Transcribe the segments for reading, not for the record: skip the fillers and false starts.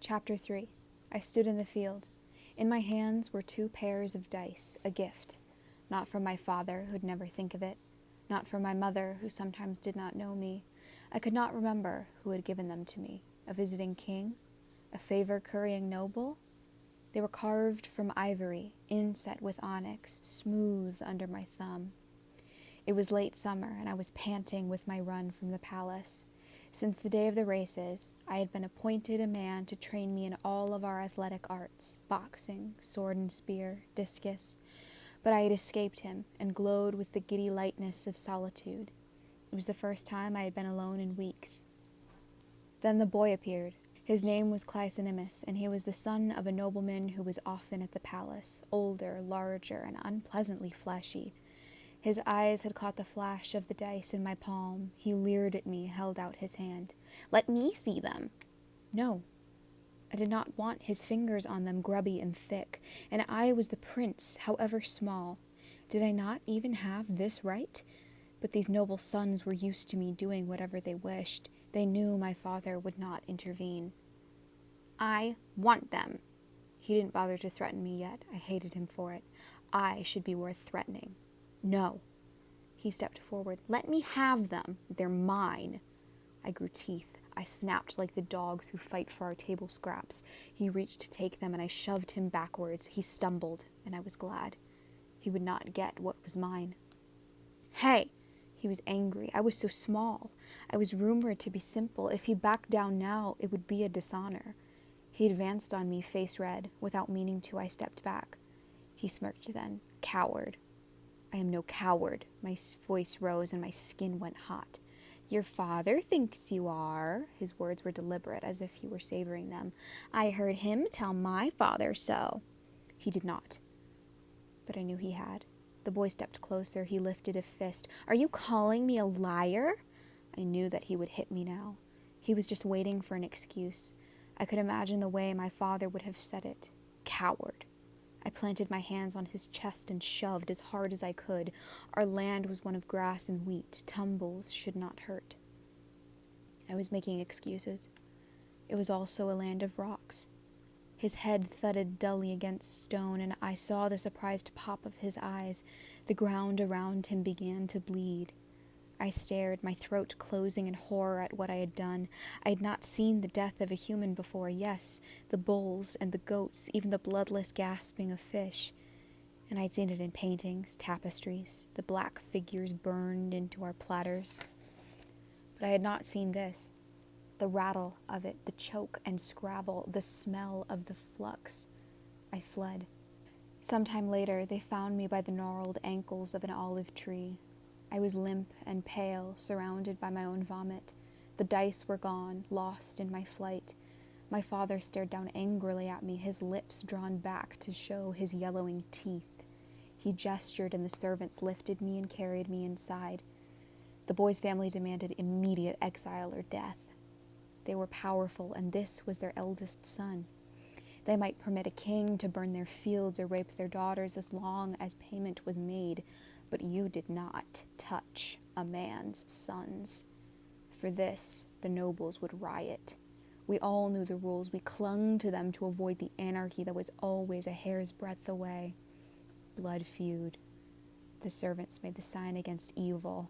Chapter 3. I stood in the field. In my hands were 2 pairs of dice, a gift. Not from my father, who'd never think of it. Not from my mother, who sometimes did not know me. I could not remember who had given them to me. A visiting king? A favor-currying noble? They were carved from ivory, inset with onyx, smooth under my thumb. It was late summer, and I was panting with my run from the palace. Since the day of the races, I had been appointed a man to train me in all of our athletic arts, boxing, sword and spear, discus. But I had escaped him and glowed with the giddy lightness of solitude. It was the first time I had been alone in weeks. Then the boy appeared. His name was Ch9, and he was the son of a nobleman who was often at the palace, older, larger, and unpleasantly fleshy. His eyes had caught the flash of the dice in my palm. He leered at me, held out his hand. "Let me see them." No. I did not want his fingers on them, grubby and thick, and I was the prince, however small. Did I not even have this right? But these noble sons were used to me doing whatever they wished. They knew my father would not intervene. "I want them." He didn't bother to threaten me yet. I hated him for it. I should be worth threatening. "No." He stepped forward. "Let me have them. They're mine." I grew teeth. I snapped like the dogs who fight for our table scraps. He reached to take them, and I shoved him backwards. He stumbled, and I was glad. He would not get what was mine. "Hey!" He was angry. I was so small. I was rumored to be simple. If he backed down now, it would be a dishonor. He advanced on me, face red. Without meaning to, I stepped back. He smirked then. "Coward." "I am no coward." My voice rose and my skin went hot. "Your father thinks you are." His words were deliberate, as if he were savoring them. "I heard him tell my father so." He did not. But I knew he had. The boy stepped closer. He lifted a fist. "Are you calling me a liar?" I knew that he would hit me now. He was just waiting for an excuse. I could imagine the way my father would have said it. Coward. I planted my hands on his chest and shoved as hard as I could. Our land was one of grass and wheat. Tumbles should not hurt. I was making excuses. It was also a land of rocks. His head thudded dully against stone, and I saw the surprised pop of his eyes. The ground around him began to bleed. I stared, my throat closing in horror at what I had done. I had not seen the death of a human before. Yes, the bulls and the goats, even the bloodless gasping of fish. And I'd seen it in paintings, tapestries, the black figures burned into our platters. But I had not seen this. The rattle of it, the choke and scrabble, the smell of the flux. I fled. Sometime later, they found me by the gnarled ankles of an olive tree. I was limp and pale, surrounded by my own vomit. The dice were gone, lost in my flight. My father stared down angrily at me, his lips drawn back to show his yellowing teeth. He gestured, and the servants lifted me and carried me inside. The boy's family demanded immediate exile or death. They were powerful, and this was their eldest son. They might permit a king to burn their fields or rape their daughters as long as payment was made, but you did not touch a man's sons. For this, the nobles would riot. We all knew the rules. We clung to them to avoid the anarchy that was always a hair's breadth away. Blood feud. The servants made the sign against evil.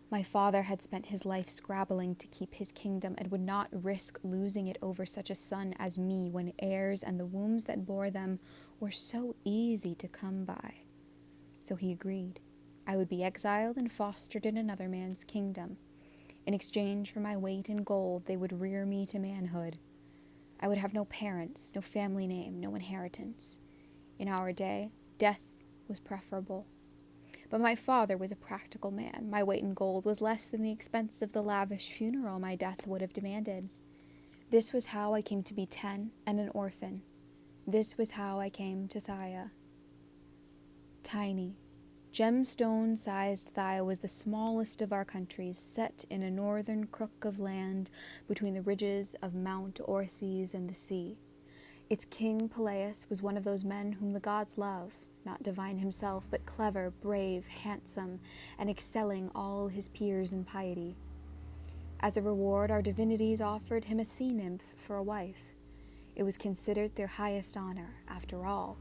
My father had spent his life scrabbling to keep his kingdom and would not risk losing it over such a son as me when heirs and the wombs that bore them were so easy to come by. So he agreed. I would be exiled and fostered in another man's kingdom. In exchange for my weight in gold, they would rear me to manhood. I would have no parents, no family name, no inheritance. In our day, death was preferable. But my father was a practical man. My weight in gold was less than the expense of the lavish funeral my death would have demanded. This was how I came to be 10 and an orphan. This was how I came to Thaya. Tiny, gemstone-sized Thaya was the smallest of our countries, set in a northern crook of land between the ridges of Mount Orthes and the sea. Its king, Peleus, was one of those men whom the gods love, not divine himself, but clever, brave, handsome, and excelling all his peers in piety. As a reward, our divinities offered him a sea nymph for a wife. It was considered their highest honor. After all,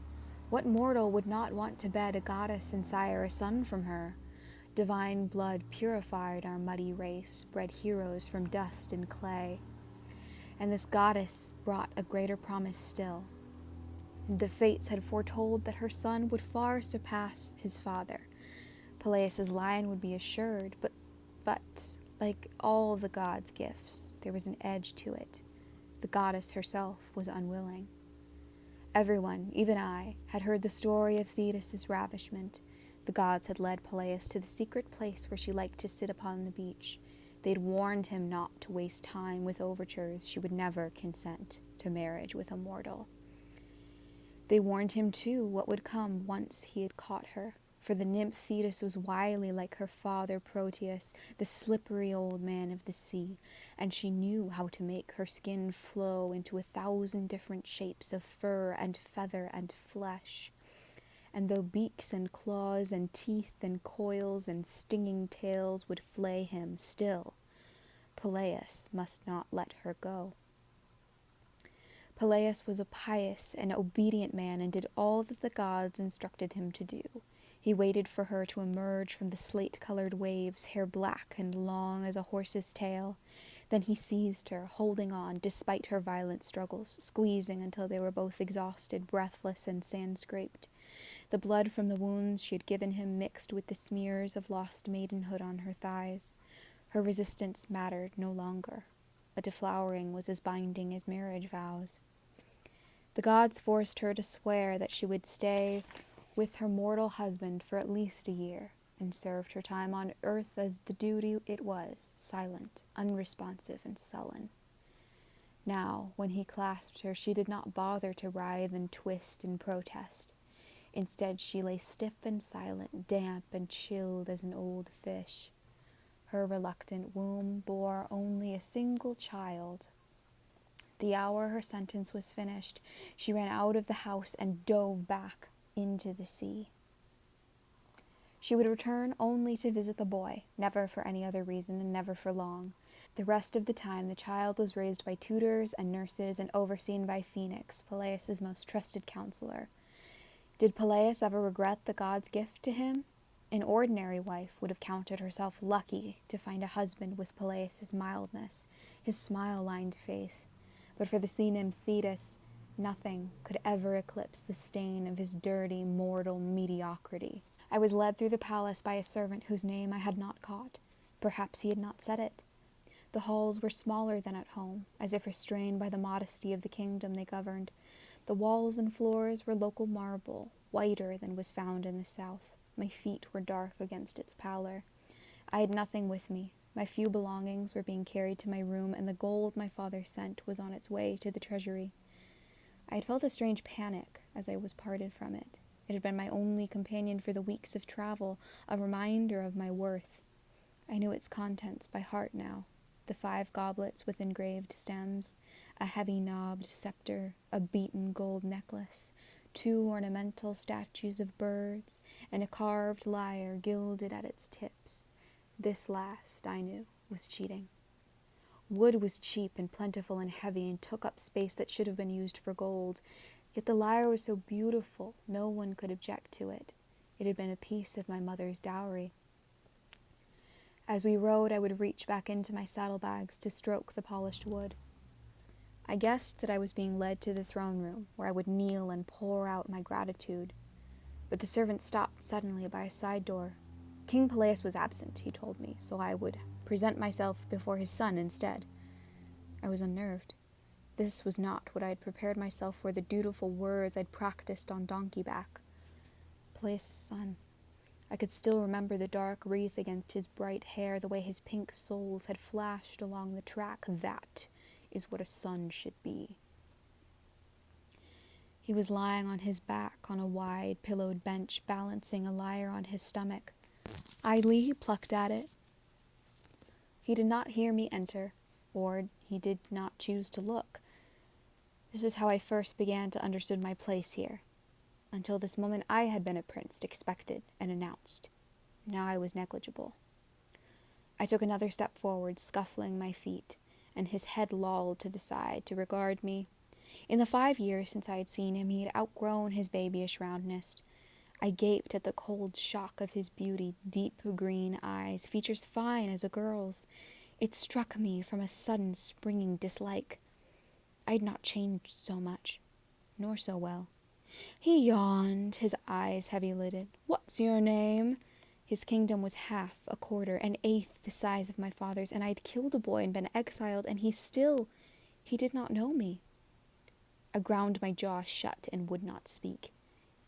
what mortal would not want to bed a goddess and sire a son from her? Divine blood purified our muddy race, bred heroes from dust and clay. And this goddess brought a greater promise still. The fates had foretold that her son would far surpass his father. Peleus' line would be assured, but like all the gods' gifts, there was an edge to it. The goddess herself was unwilling. Everyone, even I, had heard the story of Thetis' ravishment. The gods had led Peleus to the secret place where she liked to sit upon the beach. They'd warned him not to waste time with overtures. She would never consent to marriage with a mortal. They warned him, too, what would come once he had caught her. For the nymph Thetis was wily like her father Proteus, the slippery old man of the sea, and she knew how to make her skin flow into 1,000 different shapes of fur and feather and flesh. And though beaks and claws and teeth and coils and stinging tails would flay him, still, Peleus must not let her go. Peleus was a pious and obedient man and did all that the gods instructed him to do. He waited for her to emerge from the slate-colored waves, hair black and long as a horse's tail. Then he seized her, holding on despite her violent struggles, squeezing until they were both exhausted, breathless, and sand-scraped. The blood from the wounds she had given him mixed with the smears of lost maidenhood on her thighs. Her resistance mattered no longer. A deflowering was as binding as marriage vows. The gods forced her to swear that she would stay with her mortal husband for at least a year, and served her time on earth as the duty it was, silent, unresponsive, and sullen. Now, when he clasped her, she did not bother to writhe and twist and protest. Instead, she lay stiff and silent, damp and chilled as an old fish. Her reluctant womb bore only a single child. The hour her sentence was finished, she ran out of the house and dove back into the sea. She would return only to visit the boy, never for any other reason and never for long. The rest of the time the child was raised by tutors and nurses and overseen by Phoenix, Peleus' most trusted counselor. Did Peleus ever regret the god's gift to him? An ordinary wife would have counted herself lucky to find a husband with Peleus' mildness, his smile-lined face. But for the sea nymph Thetis, nothing could ever eclipse the stain of his dirty, mortal mediocrity. I was led through the palace by a servant whose name I had not caught. Perhaps he had not said it. The halls were smaller than at home, as if restrained by the modesty of the kingdom they governed. The walls and floors were local marble, whiter than was found in the south. My feet were dark against its pallor. I had nothing with me. My few belongings were being carried to my room, and the gold my father sent was on its way to the treasury. I had felt a strange panic as I was parted from it. It had been my only companion for the weeks of travel, a reminder of my worth. I knew its contents by heart now. The 5 goblets with engraved stems, a heavy-knobbed scepter, a beaten gold necklace, 2 ornamental statues of birds, and a carved lyre gilded at its tips. This last, I knew, was cheating. Wood was cheap and plentiful and heavy and took up space that should have been used for gold. Yet the lyre was so beautiful, no one could object to it. It had been a piece of my mother's dowry. As we rode, I would reach back into my saddlebags to stroke the polished wood. I guessed that I was being led to the throne room, where I would kneel and pour out my gratitude. But the servant stopped suddenly by a side door. King Peleus was absent, he told me, so I would present myself before his son instead. I was unnerved. This was not what I had prepared myself for, the dutiful words I'd practiced on donkey back. Peleus' son. I could still remember the dark wreath against his bright hair, the way his pink soles had flashed along the track. That is what a son should be. He was lying on his back on a wide, pillowed bench, balancing a lyre on his stomach. Idly he plucked at it. He did not hear me enter, or he did not choose to look. This is how I first began to understand my place here. Until this moment I had been a prince, expected and announced. Now I was negligible. I took another step forward, scuffling my feet, and his head lolled to the side to regard me. In the 5 years since I had seen him, he had outgrown his babyish roundness. I gaped at the cold shock of his beauty, deep green eyes, features fine as a girl's. It struck me from a sudden springing dislike. I had not changed so much, nor so well. He yawned, his eyes heavy-lidded. "What's your name?" His kingdom was half, a quarter, an eighth the size of my father's, and I had killed a boy and been exiled, and he did not know me. I ground my jaw shut and would not speak.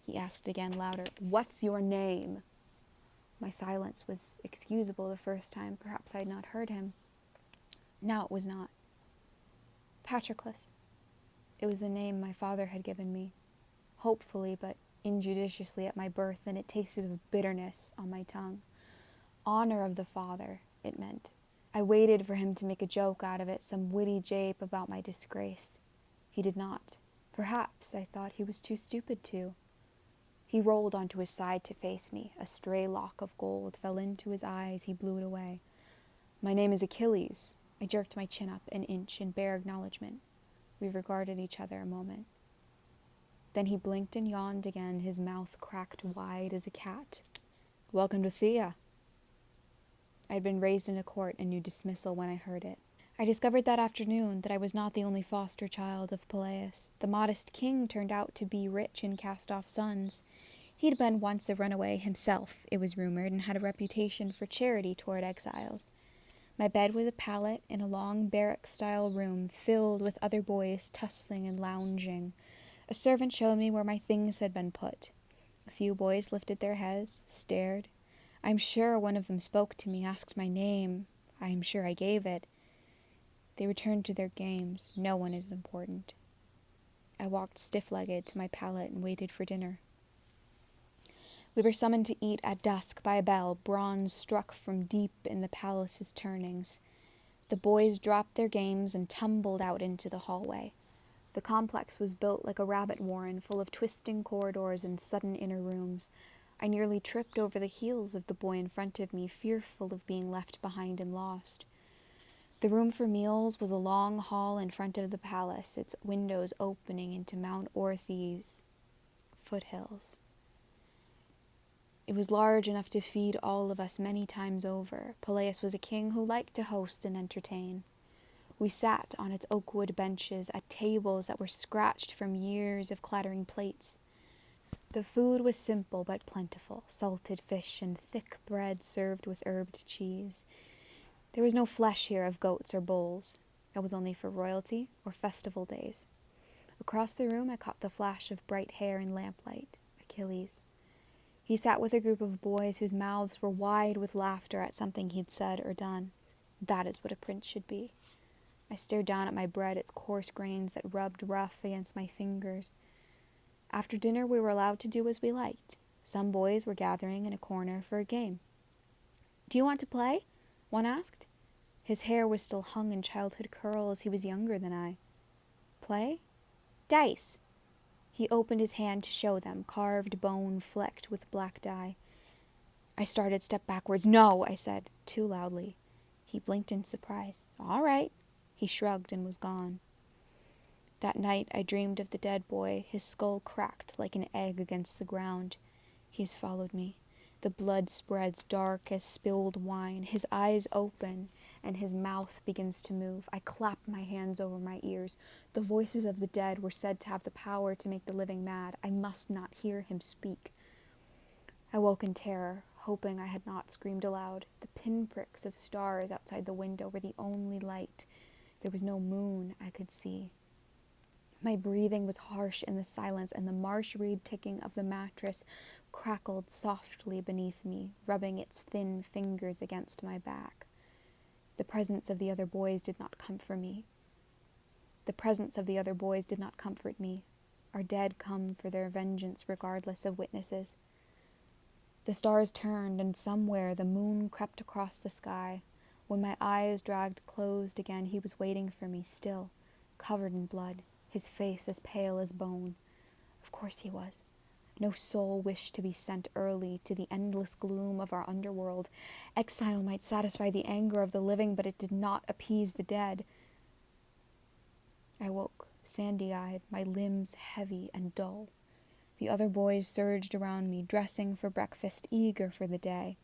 He asked again, louder, "What's your name?" My silence was excusable the first time. Perhaps I had not heard him. Now it was not. Patroclus. It was the name my father had given me, hopefully but injudiciously at my birth, and it tasted of bitterness on my tongue. Honor of the father, it meant. I waited for him to make a joke out of it, some witty jape about my disgrace. He did not. Perhaps I thought he was too stupid to. He rolled onto his side to face me. A stray lock of gold fell into his eyes. He blew it away. "My name is Achilles." I jerked my chin up an inch in bare acknowledgement. We regarded each other a moment. Then he blinked and yawned again, his mouth cracked wide as a cat. "Welcome to Thea." I had been raised in a court and knew dismissal when I heard it. I discovered that afternoon that I was not the only foster child of Peleus. The modest king turned out to be rich and cast-off sons. He'd been once a runaway himself, it was rumored, and had a reputation for charity toward exiles. My bed was a pallet in a long barrack-style room filled with other boys tussling and lounging. A servant showed me where my things had been put. A few boys lifted their heads, stared. I'm sure one of them spoke to me, asked my name. I am sure I gave it. They returned to their games. No one is important. I walked stiff-legged to my pallet and waited for dinner. We were summoned to eat at dusk by a bell, bronze struck from deep in the palace's turnings. The boys dropped their games and tumbled out into the hallway. The complex was built like a rabbit warren, full of twisting corridors and sudden inner rooms. I nearly tripped over the heels of the boy in front of me, fearful of being left behind and lost. The room for meals was a long hall in front of the palace, its windows opening into Mount Orthes foothills. It was large enough to feed all of us many times over. Peleus was a king who liked to host and entertain. We sat on its oak-wood benches at tables that were scratched from years of clattering plates. The food was simple but plentiful, salted fish and thick bread served with herbed cheese. There was no flesh here of goats or bulls. That was only for royalty or festival days. Across the room I caught the flash of bright hair in lamplight. Achilles. He sat with a group of boys whose mouths were wide with laughter at something he'd said or done. That is what a prince should be. I stared down at my bread, its coarse grains that rubbed rough against my fingers. After dinner we were allowed to do as we liked. Some boys were gathering in a corner for a game. "Do you want to play?" one asked. His hair was still hung in childhood curls. He was younger than I. "Play?" "Dice." He opened his hand to show them, carved bone flecked with black dye. I started step backwards. "No," I said, too loudly. He blinked in surprise. "All right." He shrugged and was gone. That night I dreamed of the dead boy, his skull cracked like an egg against the ground. He has followed me. The blood spreads dark as spilled wine. His eyes open, and his mouth begins to move. I clap my hands over my ears. The voices of the dead were said to have the power to make the living mad. I must not hear him speak. I woke in terror, hoping I had not screamed aloud. The pinpricks of stars outside the window were the only light. There was no moon I could see. My breathing was harsh in the silence, and the marsh reed ticking of the mattress crackled softly beneath me, rubbing its thin fingers against my back. The presence of the other boys did not comfort me. Our dead come for their vengeance regardless of witnesses. The stars turned, and somewhere the moon crept across the sky. When my eyes dragged closed again, he was waiting for me, still, covered in blood, his face as pale as bone. Of course he was. No soul wished to be sent early to the endless gloom of our underworld. Exile might satisfy the anger of the living, but it did not appease the dead. I woke, sandy-eyed, my limbs heavy and dull. The other boys surged around me, dressing for breakfast, eager for the day.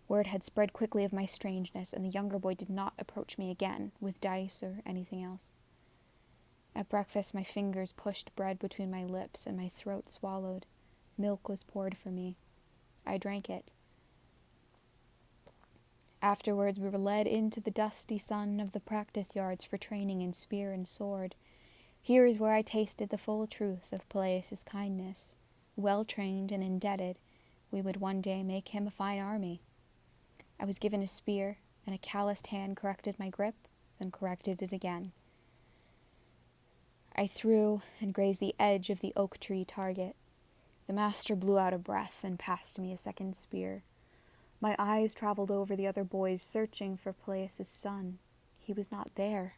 Word had spread quickly of my strangeness, and the younger boy did not approach me again with dice or anything else. At breakfast, my fingers pushed bread between my lips and my throat swallowed. Milk was poured for me. I drank it. Afterwards, we were led into the dusty sun of the practice yards for training in spear and sword. Here is where I tasted the full truth of Peleus' kindness. Well trained and indebted, we would one day make him a fine army. I was given a spear, and a calloused hand corrected my grip, then corrected it again. I threw and grazed the edge of the oak tree target. The master blew out a breath and passed me a second spear. My eyes traveled over the other boys, searching for Peleus' son. He was not there.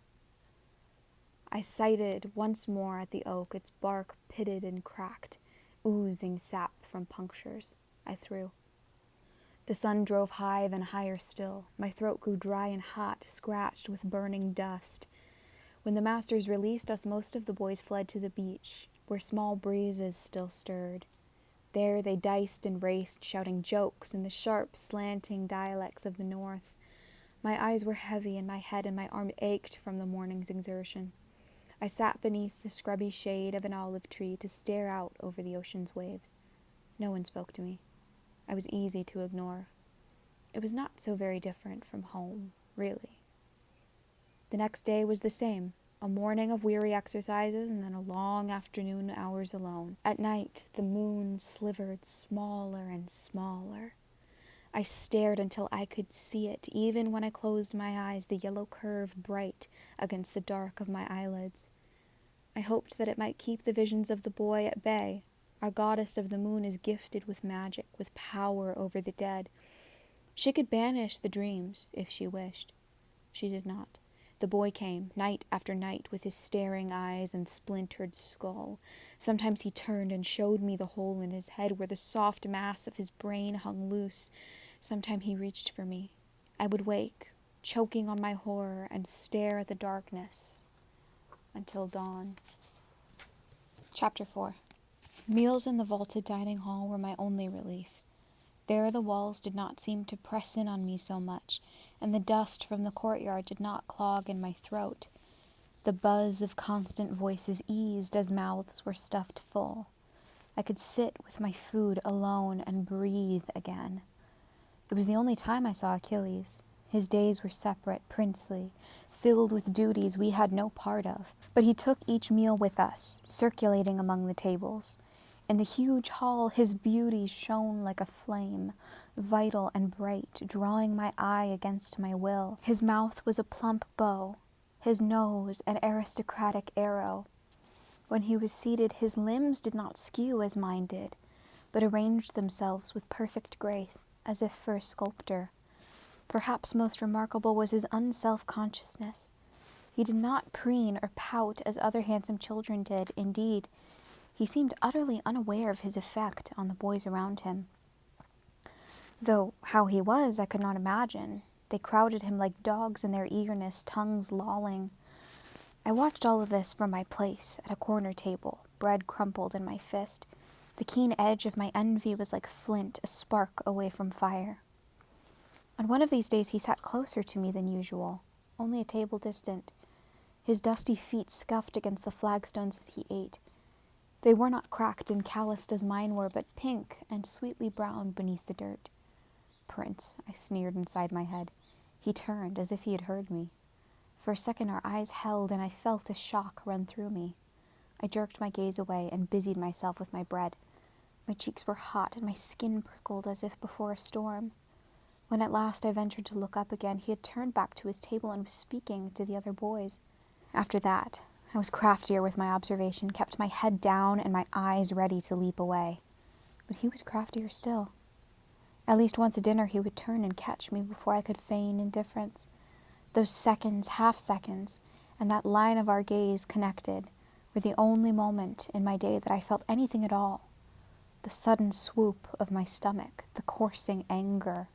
I sighted once more at the oak, its bark pitted and cracked, oozing sap from punctures. I threw. The sun drove high, then higher still. My throat grew dry and hot, scratched with burning dust. When the masters released us, most of the boys fled to the beach, where small breezes still stirred. There they diced and raced, shouting jokes in the sharp, slanting dialects of the north. My eyes were heavy, and my head and my arm ached from the morning's exertion. I sat beneath the scrubby shade of an olive tree to stare out over the ocean's waves. No one spoke to me. I was easy to ignore. It was not so very different from home, really. The next day was the same, a morning of weary exercises and then a long afternoon hours alone. At night, the moon slivered smaller and smaller. I stared until I could see it, even when I closed my eyes, the yellow curve bright against the dark of my eyelids. I hoped that it might keep the visions of the boy at bay. Our goddess of the moon is gifted with magic, with power over the dead. She could banish the dreams if she wished. She did not. The boy came, night after night, with his staring eyes and splintered skull. Sometimes he turned and showed me the hole in his head where the soft mass of his brain hung loose. Sometimes he reached for me. I would wake, choking on my horror, and stare at the darkness until dawn. Chapter 4. Meals in the vaulted dining hall were my only relief. There the walls did not seem to press in on me so much, and the dust from the courtyard did not clog in my throat. The buzz of constant voices eased as mouths were stuffed full. I could sit with my food alone and breathe again. It was the only time I saw Achilles. His days were separate, princely, filled with duties we had no part of. But he took each meal with us, circulating among the tables. In the huge hall, his beauty shone like a flame, vital and bright, drawing my eye against my will. His mouth was a plump bow, his nose an aristocratic arrow. When he was seated, his limbs did not skew as mine did, but arranged themselves with perfect grace, as if for a sculptor. Perhaps most remarkable was his unself-consciousness. He did not preen or pout as other handsome children did. Indeed, he seemed utterly unaware of his effect on the boys around him. Though how he was, I could not imagine. They crowded him like dogs in their eagerness, tongues lolling. I watched all of this from my place at a corner table, bread crumpled in my fist. The keen edge of my envy was like flint, a spark away from fire. On one of these days he sat closer to me than usual, only a table distant. His dusty feet scuffed against the flagstones as he ate. They were not cracked and calloused as mine were, but pink and sweetly brown beneath the dirt. "Prince," I sneered inside my head. He turned, as if he had heard me. For a second our eyes held, and I felt a shock run through me. I jerked my gaze away and busied myself with my bread. My cheeks were hot, and my skin prickled as if before a storm. When at last I ventured to look up again, he had turned back to his table and was speaking to the other boys. After that, I was craftier with my observation, kept my head down and my eyes ready to leap away. But he was craftier still. At least once at dinner he would turn and catch me before I could feign indifference. Those seconds, half-seconds, and that line of our gaze connected were the only moment in my day that I felt anything at all. the sudden swoop of my stomach, the coursing anger.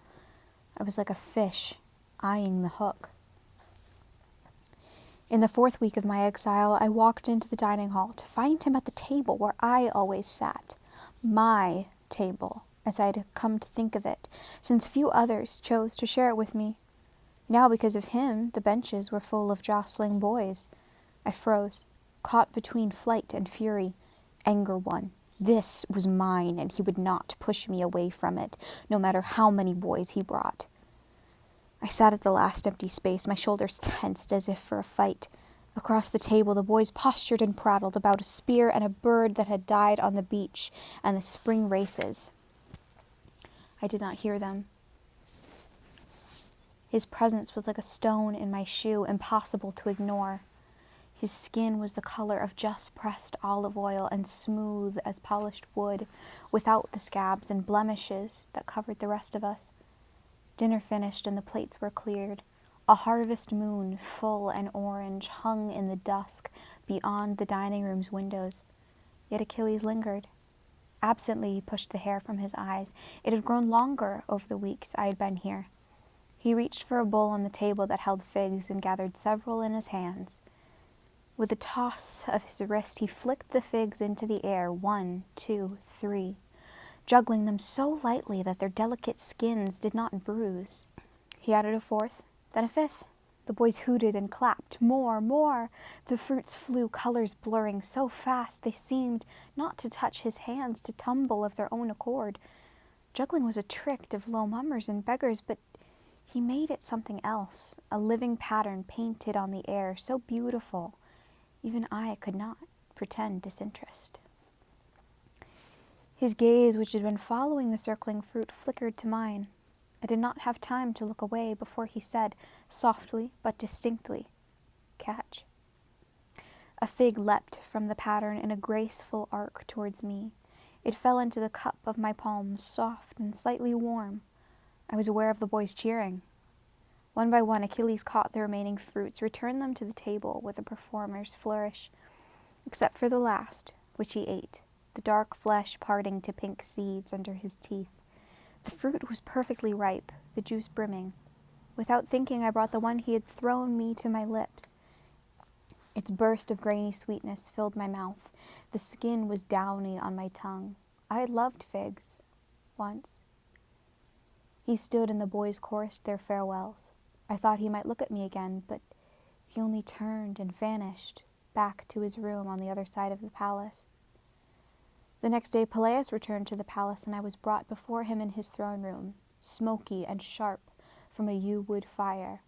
I was like a fish eyeing the hook. In the 4th week of my exile, I walked into the dining hall to find him at the table where I always sat. My table, as I had come to think of it, since few others chose to share it with me. Now, because of him, the benches were full of jostling boys. I froze, caught between flight and fury. Anger won. This was mine, and he would not push me away from it, no matter how many boys he brought. I sat at the last empty space, my shoulders tensed as if for a fight. Across the table, the boys postured and prattled about a spear and a bird that had died on the beach and the spring races. I did not hear them. His presence was like a stone in my shoe, impossible to ignore. His skin was the color of just pressed olive oil and smooth as polished wood, without the scabs and blemishes that covered the rest of us. Dinner finished and the plates were cleared. A harvest moon, full and orange, hung in the dusk beyond the dining room's windows. Yet Achilles lingered. Absently, he pushed the hair from his eyes. It had grown longer over the weeks I had been here. He reached for a bowl on the table that held figs and gathered several in his hands. With a toss of his wrist, he flicked the figs into the air, 1, 2, 3, juggling them so lightly that their delicate skins did not bruise. He added a 4th, then a 5th. The boys hooted and clapped. More, more! The fruits flew, colors blurring so fast they seemed not to touch his hands, to tumble of their own accord. Juggling was a trick of low mummers and beggars, but he made it something else, a living pattern painted on the air, so beautiful. Even I could not pretend disinterest. His gaze, which had been following the circling fruit, flickered to mine. I did not have time to look away before he said, softly but distinctly, "Catch." A fig leapt from the pattern in a graceful arc towards me. It fell into the cup of my palms, soft and slightly warm. I was aware of the boys cheering. One by one, Achilles caught the remaining fruits, returned them to the table with a performer's flourish, except for the last, which he ate, the dark flesh parting to pink seeds under his teeth. The fruit was perfectly ripe, the juice brimming. Without thinking, I brought the one he had thrown me to my lips. Its burst of grainy sweetness filled my mouth. The skin was downy on my tongue. I had loved figs, once. He stood and the boys chorused their farewells. I thought he might look at me again, but he only turned and vanished, back to his room on the other side of the palace. The next day Peleus returned to the palace, and I was brought before him in his throne room, smoky and sharp from a yew wood fire.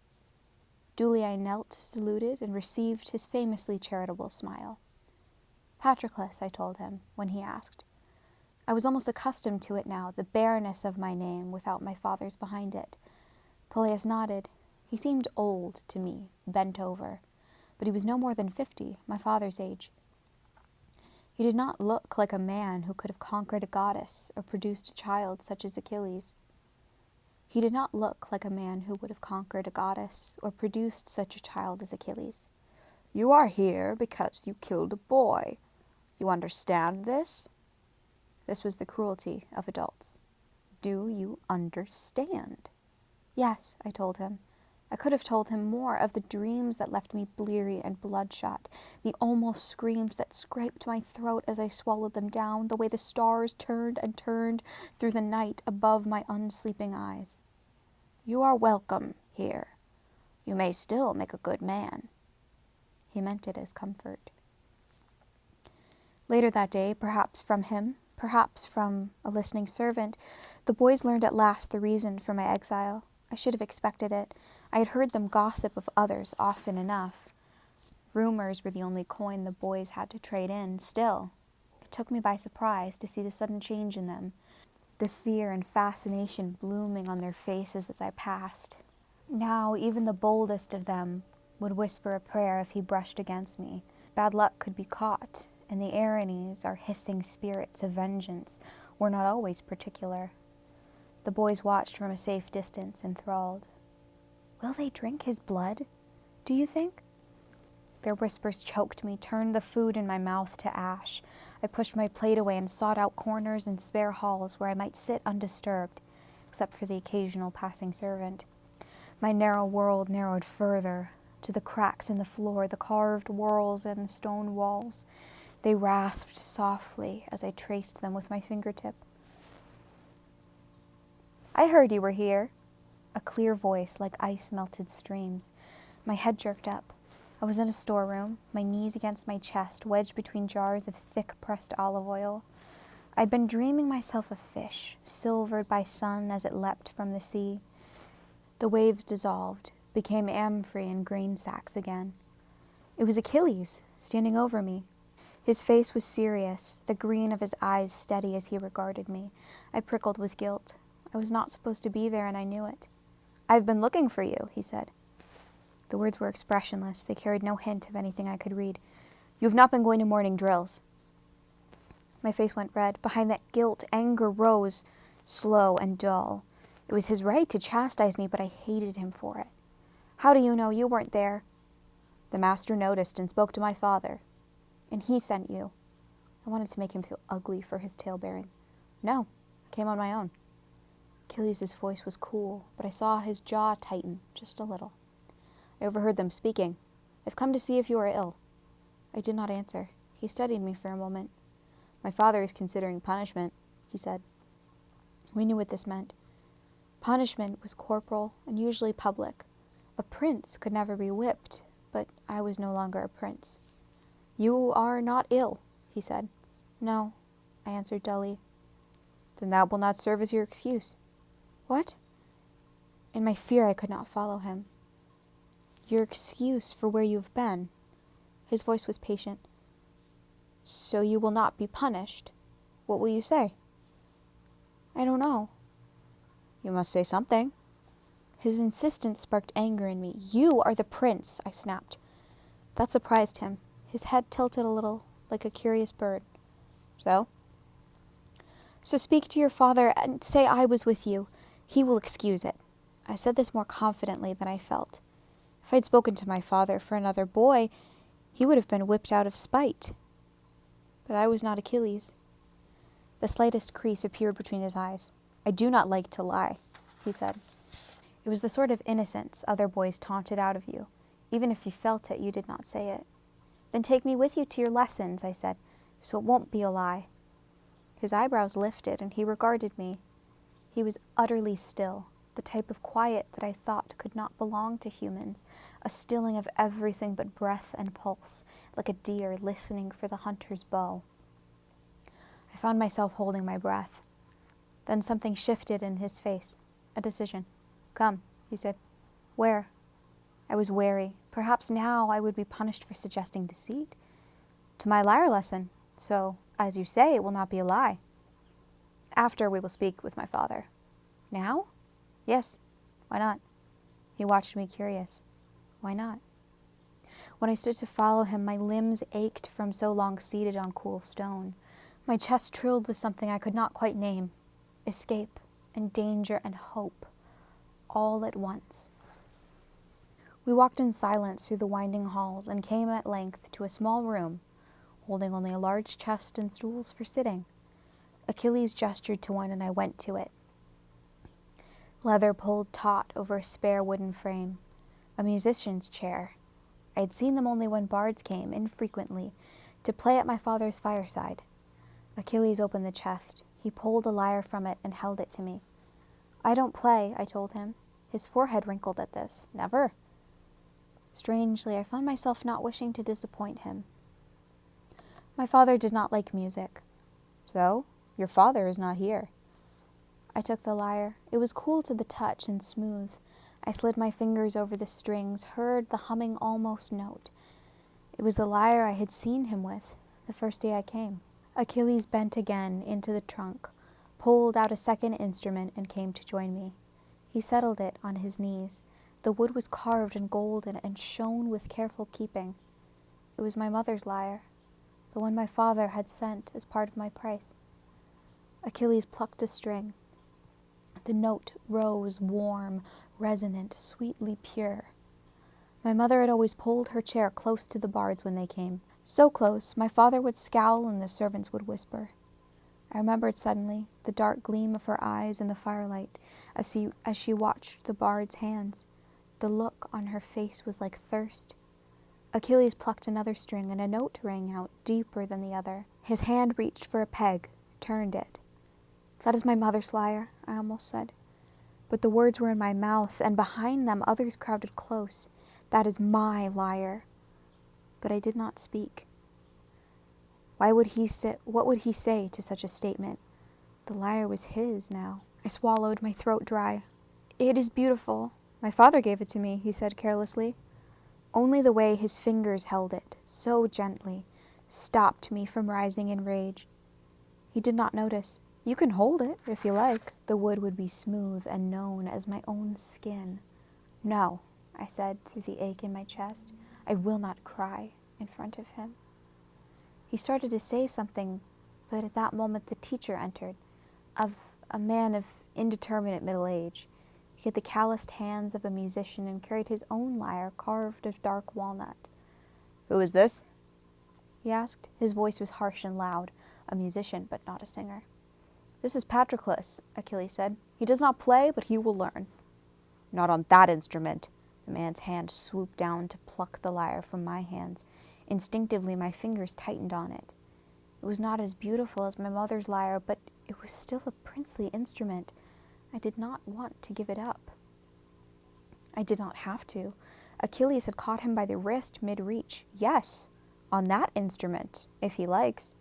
Duly I knelt, saluted, and received his famously charitable smile. "Patroclus," I told him, when he asked. I was almost accustomed to it now, the bareness of my name without my father's behind it. Peleus nodded. He seemed old to me, bent over, but he was no more than 50, my father's age. He did not look like a man who could have conquered a goddess or produced a child such as Achilles. He did not look like a man who would have conquered a goddess or produced such a child as Achilles. "You are here because you killed a boy. You understand this?" This was the cruelty of adults. "Do you understand?" "Yes," I told him. I could have told him more of the dreams that left me bleary and bloodshot, the almost screams that scraped my throat as I swallowed them down, the way the stars turned and turned through the night above my unsleeping eyes. "You are welcome here. You may still make a good man." He meant it as comfort. Later that day, perhaps from him, perhaps from a listening servant, the boys learned at last the reason for my exile. I should have expected it. I had heard them gossip of others often enough. Rumors were the only coin the boys had to trade in. Still, it took me by surprise to see the sudden change in them, the fear and fascination blooming on their faces as I passed. Now, even the boldest of them would whisper a prayer if he brushed against me. Bad luck could be caught, and the Erinyes, our hissing spirits of vengeance, were not always particular. The boys watched from a safe distance, enthralled. "Will they drink his blood, do you think?" Their whispers choked me, turned the food in my mouth to ash. I pushed my plate away and sought out corners and spare halls where I might sit undisturbed, except for the occasional passing servant. My narrow world narrowed further, to the cracks in the floor, the carved whorls and the stone walls. They rasped softly as I traced them with my fingertip. "I heard you were here." A clear voice like ice-melted streams. My head jerked up. I was in a storeroom, my knees against my chest, wedged between jars of thick pressed olive oil. I'd been dreaming myself a fish, silvered by sun as it leapt from the sea. The waves dissolved, became amphory and grain sacks again. It was Achilles, standing over me. His face was serious, the green of his eyes steady as he regarded me. I prickled with guilt. I was not supposed to be there, and I knew it. "I've been looking for you," he said. The words were expressionless. They carried no hint of anything I could read. "You have not been going to morning drills." My face went red. Behind that guilt, anger rose, slow and dull. It was his right to chastise me, but I hated him for it. "How do you know? You weren't there." "The master noticed and spoke to my father." "And he sent you." I wanted to make him feel ugly for his tale-bearing. "No, I came on my own." Achilles' voice was cool, but I saw his jaw tighten just a little. "I overheard them speaking. I've come to see if you are ill." I did not answer. He studied me for a moment. "My father is considering punishment," he said. We knew what this meant. Punishment was corporal and usually public. A prince could never be whipped, but I was no longer a prince. "You are not ill," he said. "No," I answered dully. "Then that will not serve as your excuse." "What?" In my fear I could not follow him. "Your excuse for where you've been." His voice was patient. "So you will not be punished. What will you say?" "I don't know." "You must say something." His insistence sparked anger in me. "You are the prince," I snapped. That surprised him. His head tilted a little, like a curious bird. "So?" "So speak to your father and say I was with you. He will excuse it." I said this more confidently than I felt. If I'd spoken to my father for another boy, he would have been whipped out of spite. But I was not Achilles. The slightest crease appeared between his eyes. "I do not like to lie," he said. It was the sort of innocence other boys taunted out of you. Even if you felt it, you did not say it. "Then take me with you to your lessons," I said, "so it won't be a lie." His eyebrows lifted, and he regarded me. He was utterly still, the type of quiet that I thought could not belong to humans, a stilling of everything but breath and pulse, like a deer listening for the hunter's bow. I found myself holding my breath. Then something shifted in his face, a decision. "Come," he said. "Where?" I was wary. Perhaps now I would be punished for suggesting deceit. "To my lyre lesson. So, as you say, it will not be a lie." "After we will speak with my father." "Now?" "Yes. Why not?" He watched me curious. Why not? When I stood to follow him, my limbs ached from so long seated on cool stone. My chest trilled with something I could not quite name. Escape and danger and hope, all at once. We walked in silence through the winding halls and came at length to a small room, holding only a large chest and stools for sitting. Achilles gestured to one, and I went to it. Leather pulled taut over a spare wooden frame. A musician's chair. I had seen them only when bards came, infrequently, to play at my father's fireside. Achilles opened the chest. He pulled a lyre from it and held it to me. "I don't play," I told him. His forehead wrinkled at this. "Never." Strangely, I found myself not wishing to disappoint him. My father did not like music. "So, your father is not here." I took the lyre. It was cool to the touch and smooth. I slid my fingers over the strings, heard the humming almost note. It was the lyre I had seen him with the first day I came. Achilles bent again into the trunk, pulled out a second instrument, and came to join me. He settled it on his knees. The wood was carved in golden and shone with careful keeping. It was my mother's lyre, the one my father had sent as part of my price. Achilles plucked a string. The note rose warm, resonant, sweetly pure. My mother had always pulled her chair close to the bards when they came. So close, my father would scowl and the servants would whisper. I remembered suddenly the dark gleam of her eyes in the firelight as she watched the bard's hands. The look on her face was like thirst. Achilles plucked another string, and a note rang out deeper than the other. His hand reached for a peg, turned it. "That is my mother's lyre," I almost said. But the words were in my mouth, and behind them others crowded close. "That is my lyre." But I did not speak. What would he say to such a statement? The lyre was his now. I swallowed, my throat dry. "It is beautiful. My father gave it to me," he said carelessly. Only the way his fingers held it, so gently, stopped me from rising in rage. He did not notice. "You can hold it, if you like." The wood would be smooth and known as my own skin. "No," I said through the ache in my chest. "I will not cry in front of him." He started to say something, but at that moment the teacher entered, a man of indeterminate middle age. He had the calloused hands of a musician and carried his own lyre carved of dark walnut. "Who is this?" he asked. His voice was harsh and loud, a musician but not a singer. "This is Patroclus," Achilles said. "He does not play, but he will learn." "Not on that instrument." The man's hand swooped down to pluck the lyre from my hands. Instinctively, my fingers tightened on it. It was not as beautiful as my mother's lyre, but it was still a princely instrument. I did not want to give it up. I did not have to. Achilles had caught him by the wrist mid-reach. "Yes, on that instrument, if he likes."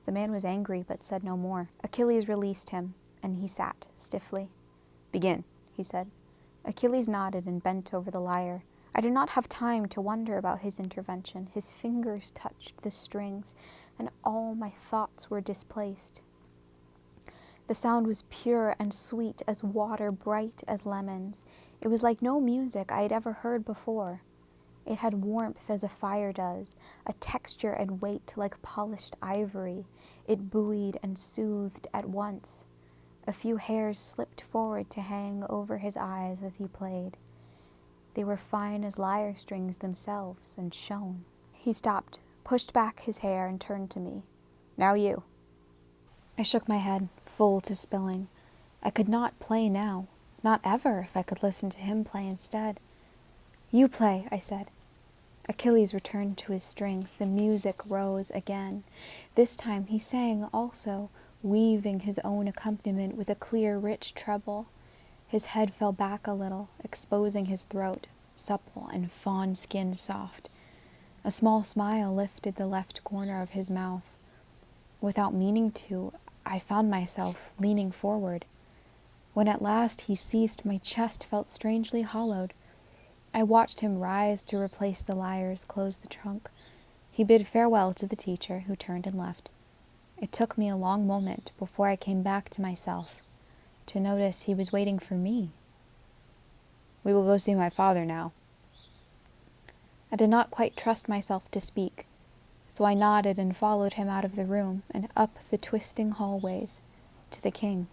The man was angry, but said no more. Achilles released him, and he sat stiffly. "Begin," he said. Achilles nodded and bent over the lyre. I did not have time to wonder about his intervention. His fingers touched the strings, and all my thoughts were displaced. The sound was pure and sweet as water, bright as lemons. It was like no music I had ever heard before. It had warmth as a fire does, a texture and weight like polished ivory. It buoyed and soothed at once. A few hairs slipped forward to hang over his eyes as he played. They were fine as lyre strings themselves and shone. He stopped, pushed back his hair, and turned to me. "Now you." I shook my head, full to spilling. I could not play now, not ever if I could listen to him play instead. "You play," I said. Achilles returned to his strings. The music rose again. This time he sang also, weaving his own accompaniment with a clear, rich treble. His head fell back a little, exposing his throat, supple and fawn-skinned soft. A small smile lifted the left corner of his mouth. Without meaning to, I found myself leaning forward. When at last he ceased, my chest felt strangely hollowed. I watched him rise to replace the lyres, close the trunk. He bid farewell to the teacher, who turned and left. It took me a long moment before I came back to myself, to notice he was waiting for me. "We will go see my father now." I did not quite trust myself to speak, so I nodded and followed him out of the room and up the twisting hallways to the king.